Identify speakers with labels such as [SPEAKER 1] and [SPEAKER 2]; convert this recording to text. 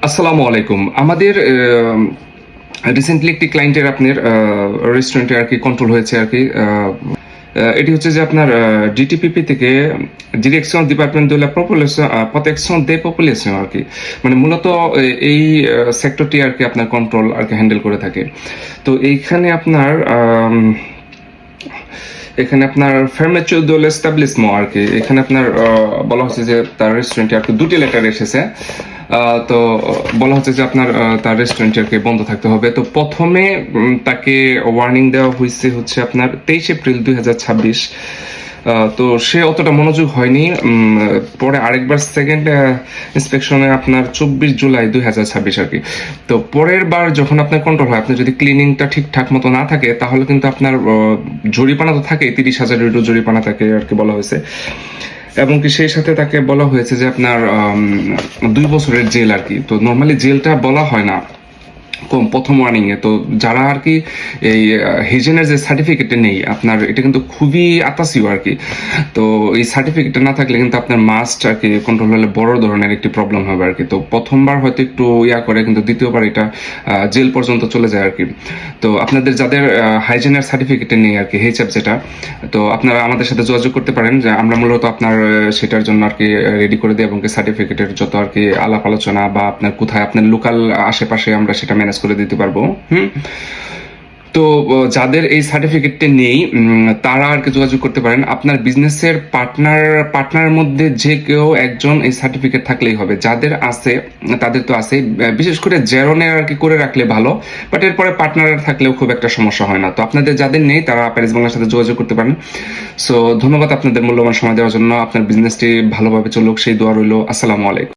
[SPEAKER 1] আসসালামু আলাইকুম। আমাদের রিসেন্টলি একটি ক্লায়েন্টের আপনার রেস্টুরেন্টে আর কি কন্ট্রোল হয়েছে আর কি। এটি হচ্ছে যে আপনার ডিটিপিপি থেকে direction department de la protection দে পপুলেশন আর কি। মানে মূলত এই সেক্টরটি আর কি আপনার কন্ট্রোল আর কি হ্যান্ডেল করে থাকে। তো এইখানে আপনার এখানে আপনার ফার্মেচুর দোল এস্টাবলিশমো আর কি। এখানে আপনার বলা হচ্ছে যে তার রেস্টুরেন্টে আর কি দুটি লেটার এসেছে। তো বলা হচ্ছে যে আপনার তার রেস্টুরেন্টে আর কি বন্ধ থাকতে হবে। তো প্রথমে তাকে ওয়ার্নিং দেওয়া হচ্ছে আপনার 23 এপ্রিল 2026। তো সে অতটা মনোযোগ হয়নি। পরে আরেকবার সেকেন্ড ইন্সপেকশনে আপনার 24 জুলাই 2026 আর কি। তো পরের বার যখন আপনার কন্ট্রোল হয়, আপনার যদি ক্লিনিংটা ঠিকঠাক মতো না থাকে তাহলে কিন্তু আপনার জরিমানা তো থাকে, 30,000 ইউরো জরিমানা থাকে আর কি বলা হয়েছে। এবং কি সেই সাথে তাকে বলা হয়েছে যে আপনার 2 বছরের জেল আর কি। তো নর্মালি জেলটা বলা হয় না কম প্রথম ওয়ার্নিং এ। তো যারা আর কি এই হিজেনের যে সার্টিফিকেটটা নেই আপনার, এটা কিন্তু খুবই আতাসিও আর কি। তো এই সার্টিফিকেটটা না থাকলে কিন্তু আপনার মাস্ট আর কি কন্ট্রোল হলে বড় ধরনের একটি প্রবলেম হবে আর কি। তো প্রথমবার হয়তো একটু করে, কিন্তু দ্বিতীয়বার এটা জেল পর্যন্ত চলে যায় আর কি। তো আপনাদের যাদের হাইজেনের সার্টিফিকেট নেই আর কি, হেচএফ যেটা, তো আপনারা আমাদের সাথে যোগাযোগ করতে পারেন, যে আমরা মূলত আপনার সেটার জন্য আর কি রেডি করে দিই, এবং কি সার্টিফিকেটের যত আর কি আলাপ আলোচনা বা আপনার কোথায় আপনার লোকাল আশেপাশে আমরা সেটা ম্যানেজ করে দিতে পারবো। তো যাদের এই সার্টিফিকেটটা নেই তারা আর কি যোগাযোগ করতে পারেন। আপনার বিজনেসের পার্টনারের মধ্যে যে কেউ একজন এই সার্টিফিকেট থাকলেই হবে। যাদের আছে তাদের তো আছে, বিশেষ করে জেরনের আর কি করে রাখলে ভালো, বাট এরপরে পার্টনার থাকলেও খুব একটা সমস্যা হয় না। তো আপনাদের যাদের নেই তারা প্যারিস বাংলার সাথে যোগাযোগ করতে পারেন। সো ধন্যবাদ আপনাদের মূল্যবান সময় দেওয়ার জন্য। আপনার বিজনেসটি ভালোভাবে চলুক সেই দোয়া রইল। আসসালামু আলাইকুম।